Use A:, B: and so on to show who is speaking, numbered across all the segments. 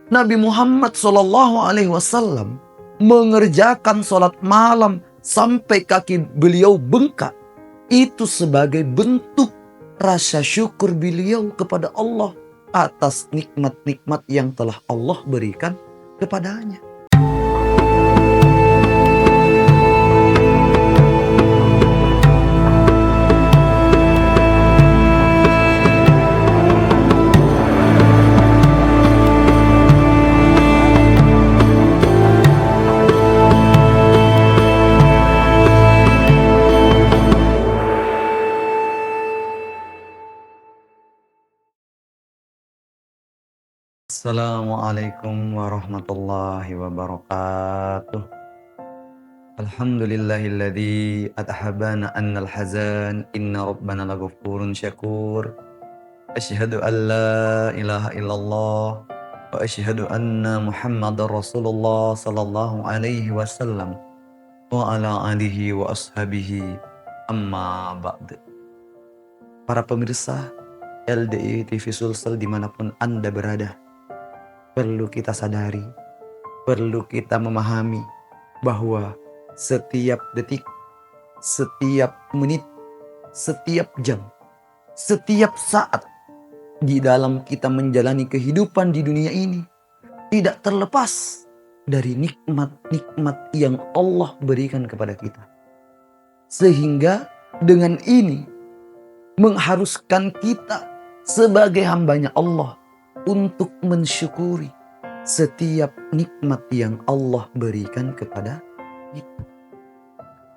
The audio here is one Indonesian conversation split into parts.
A: Nabi Muhammad SAW mengerjakan sholat malam sampai kaki beliau bengkak. Itu sebagai bentuk rasa syukur beliau kepada Allah atas nikmat-nikmat yang telah Allah berikan kepadanya. Assalamualaikum warahmatullahi wabarakatuh. Alhamdulillahilladzi adhabana annal hazan inna rabbana laghafurun syakur. Asyhadu an la ilaha illallah wa asyhadu anna Muhammadar Rasulullah sallallahu alaihi wasallam wa ala alihi wa ashabihi amma ba'd. Para pemirsa LDI TV Sulsel dimanapun Anda berada, perlu kita sadari, perlu kita memahami bahwa setiap detik, setiap menit, setiap jam, setiap saat di dalam kita menjalani kehidupan di dunia ini tidak terlepas dari nikmat-nikmat yang Allah berikan kepada kita. Sehingga dengan ini mengharuskan kita sebagai hambanya Allah untuk mensyukuri setiap nikmat yang Allah berikan kepada kita.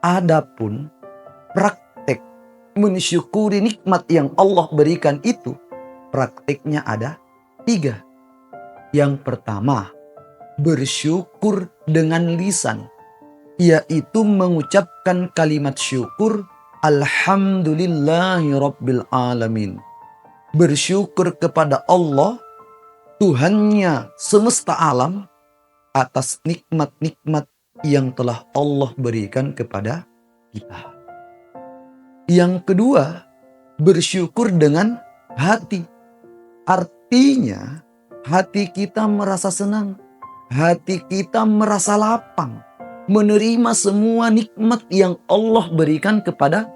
A: Adapun praktek mensyukuri nikmat yang Allah berikan itu, prakteknya ada 3. Yang pertama, bersyukur dengan lisan, yaitu mengucapkan kalimat syukur Alhamdulillahi Rabbil Alamin. Bersyukur kepada Allah, Tuhannya semesta alam, atas nikmat-nikmat yang telah Allah berikan kepada kita. Yang kedua, bersyukur dengan hati. Artinya, hati kita merasa senang, hati kita merasa lapang, menerima semua nikmat yang Allah berikan kepada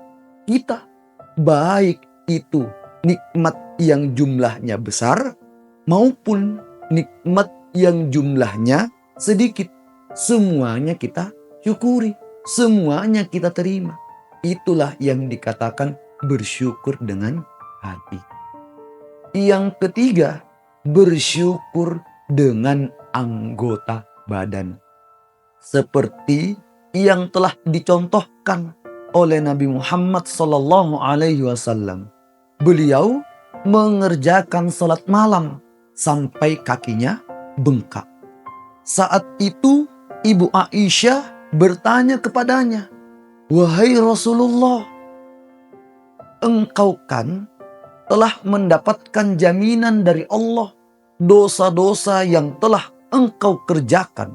A: kita. Baik itu nikmat yang jumlahnya besar maupun nikmat yang jumlahnya sedikit. Semuanya kita syukuri, semuanya kita terima. Itulah yang dikatakan bersyukur dengan hati. Yang ketiga, bersyukur dengan anggota badan. Seperti yang telah dicontohkan oleh Nabi Muhammad SAW. Beliau mengerjakan salat malam sampai kakinya bengkak. Saat itu Ibu Aisyah bertanya kepadanya, "Wahai Rasulullah, engkau kan telah mendapatkan jaminan dari Allah dosa-dosa yang telah engkau kerjakan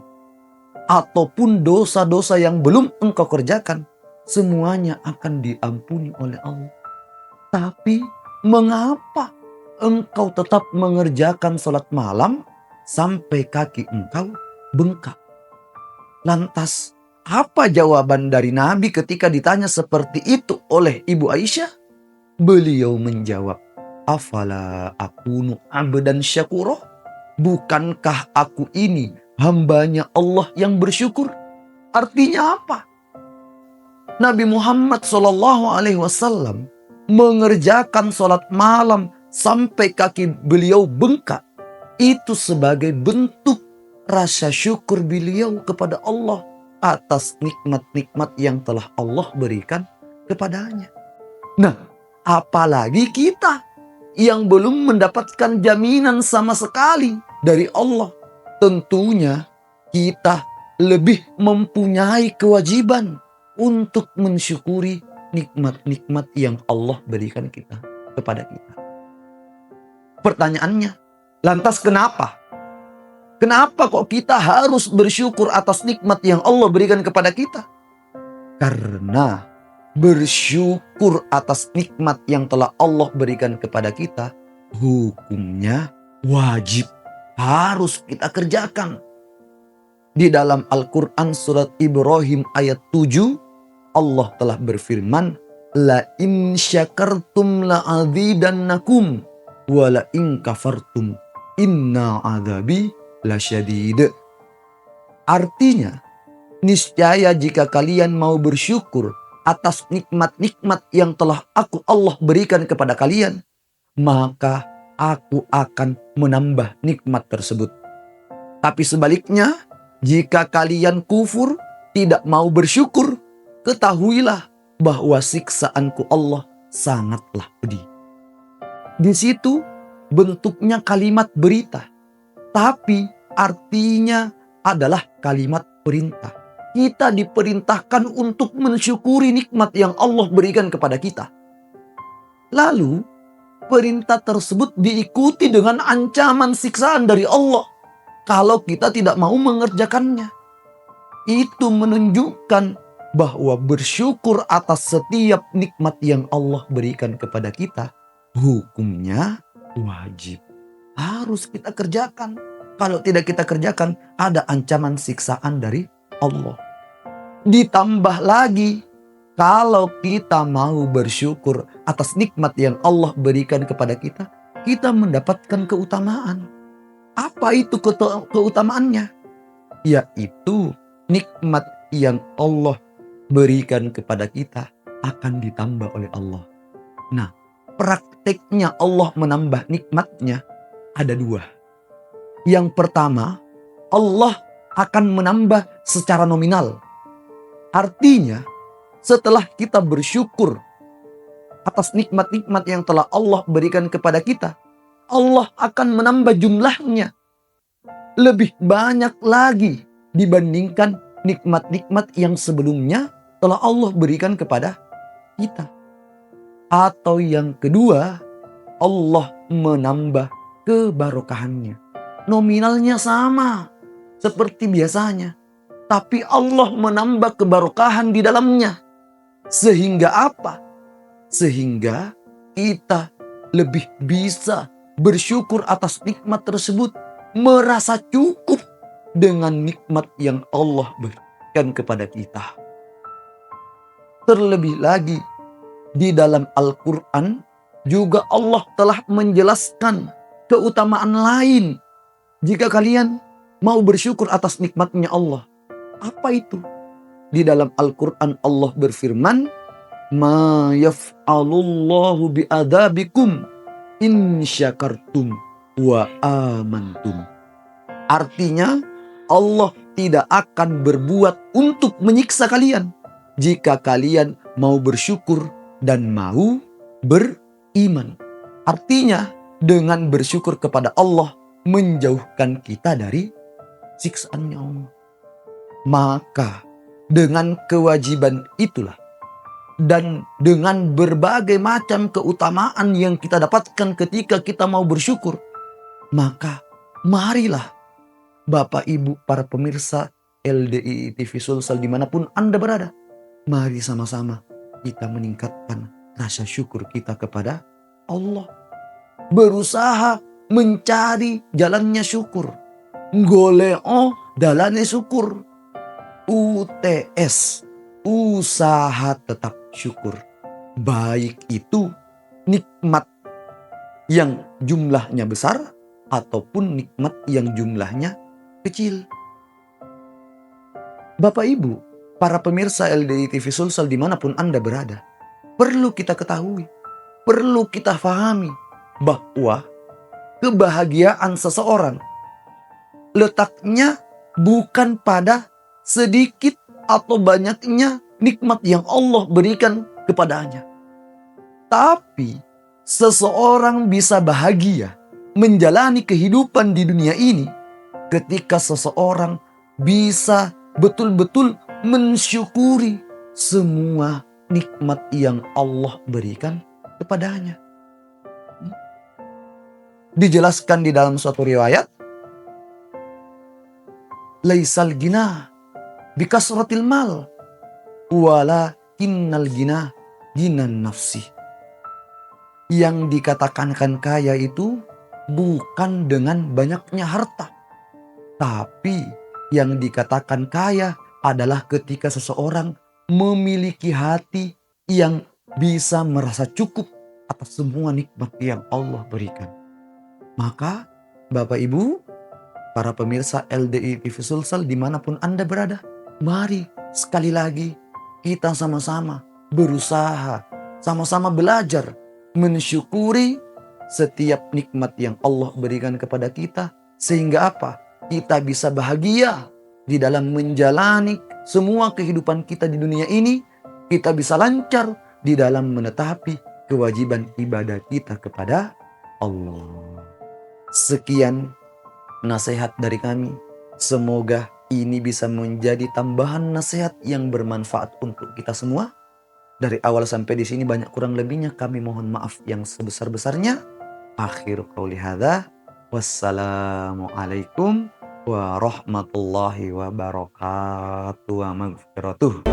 A: ataupun dosa-dosa yang belum engkau kerjakan, semuanya akan diampuni oleh Allah. Tapi mengapa engkau tetap mengerjakan salat malam sampai kaki engkau bengkak?" Lantas apa jawaban dari Nabi ketika ditanya seperti itu oleh Ibu Aisyah? Beliau menjawab, "Afala akunu abdan syakura? Bukankah aku ini hambanya Allah yang bersyukur?" Artinya apa? Nabi Muhammad SAW mengerjakan sholat malam sampai kaki beliau bengkak. Itu sebagai bentuk rasa syukur beliau kepada Allah atas nikmat-nikmat yang telah Allah berikan kepadanya. Nah, apalagi kita yang belum mendapatkan jaminan sama sekali dari Allah. Tentunya kita lebih mempunyai kewajiban untuk mensyukuri nikmat-nikmat yang Allah berikan kepada kita. Pertanyaannya, lantas kenapa? Kenapa kok kita harus bersyukur atas nikmat yang Allah berikan kepada kita? Karena bersyukur atas nikmat yang telah Allah berikan kepada kita, hukumnya wajib. harus kita kerjakan. Di dalam Al-Quran surat Ibrahim ayat 7, Allah telah berfirman, la in syakartum la azidannakum wa la in kafartum inna adzabi lasyadid. Artinya, niscaya jika kalian mau bersyukur atas nikmat-nikmat yang telah aku Allah berikan kepada kalian, maka aku akan menambah nikmat tersebut. Tapi sebaliknya, jika kalian kufur, tidak mau bersyukur, ketahuilah bahwa siksaanku Allah sangatlah pedih. Di situ bentuknya kalimat berita, tapi artinya adalah kalimat perintah. Kita diperintahkan untuk mensyukuri nikmat yang Allah berikan kepada kita. Lalu, perintah tersebut diikuti dengan ancaman siksaan dari Allah kalau kita tidak mau mengerjakannya. Itu menunjukkan bahwa bersyukur atas setiap nikmat yang Allah berikan kepada kita, hukumnya wajib. Harus kita kerjakan. Kalau tidak kita kerjakan, ada ancaman siksaan dari Allah. Ditambah lagi, kalau kita mau bersyukur atas nikmat yang Allah berikan kepada kita, kita mendapatkan keutamaan. Apa itu keutamaannya? Yaitu nikmat yang Allah berikan kepada kita akan ditambah oleh Allah. Nah, prakteknya Allah menambah nikmatnya ada dua. Yang pertama, Allah akan menambah secara nominal. Artinya, setelah kita bersyukur atas nikmat-nikmat yang telah Allah berikan kepada kita, Allah akan menambah jumlahnya lebih banyak lagi dibandingkan nikmat-nikmat yang sebelumnya telah Allah berikan kepada kita. Atau yang kedua, Allah menambah kebarokahannya. Nominalnya sama seperti biasanya, tapi Allah menambah kebarokahan di dalamnya. Sehingga apa? Sehingga kita lebih bisa bersyukur atas nikmat tersebut, merasa cukup dengan nikmat yang Allah berikan kepada kita. Terlebih lagi, di dalam Al-Quran juga Allah telah menjelaskan keutamaan lain jika kalian mau bersyukur atas nikmatnya Allah. Apa itu? Di dalam Al-Quran Allah berfirman, ma yaf'alullahu bi'adabikum in syakartum wa amantum. Artinya, Allah tidak akan berbuat untuk menyiksa kalian jika kalian mau bersyukur dan mau beriman. Artinya, dengan bersyukur kepada Allah menjauhkan kita dari siksaannya Allah. Maka dengan kewajiban itulah dan dengan berbagai macam keutamaan yang kita dapatkan ketika kita mau bersyukur, maka marilah Bapak Ibu para pemirsa LDI TV Sulsel dimanapun Anda berada, mari sama-sama kita meningkatkan rasa syukur kita kepada Allah. Berusaha mencari jalannya syukur. Goleo dalane syukur. UTS, usaha tetap syukur. Baik itu nikmat yang jumlahnya besar ataupun nikmat yang jumlahnya kecil. Bapak Ibu, para pemirsa LDI TV Sulsel dimanapun Anda berada, perlu kita ketahui, perlu kita fahami bahwa kebahagiaan seseorang letaknya bukan pada sedikit atau banyaknya nikmat yang Allah berikan kepadanya. Tapi seseorang bisa bahagia menjalani kehidupan di dunia ini ketika seseorang bisa betul-betul mensyukuri semua nikmat yang Allah berikan kepadanya. Dijelaskan di dalam suatu riwayat, laisal gina bikasratil mal walakinnal gina ginan nafsi. Yang dikatakan kaya itu bukan dengan banyaknya harta. Tapi yang dikatakan kaya adalah ketika seseorang memiliki hati yang bisa merasa cukup atas semua nikmat yang Allah berikan. Maka Bapak Ibu, para pemirsa LDI TV Sulsel dimanapun Anda berada, mari sekali lagi kita sama-sama berusaha, sama-sama belajar mensyukuri setiap nikmat yang Allah berikan kepada kita. Sehingga apa? Kita bisa bahagia di dalam menjalani semua kehidupan kita di dunia ini. Kita bisa lancar di dalam menetapi kewajiban ibadah kita kepada Allah. Sekian nasihat dari kami. Semoga ini bisa menjadi tambahan nasihat yang bermanfaat untuk kita semua. Dari awal sampai di sini banyak kurang lebihnya kami mohon maaf yang sebesar-besarnya. Akhir qauli hadza. Wassalamualaikum warahmatullahi wabarakatuh wa maghfiratuh.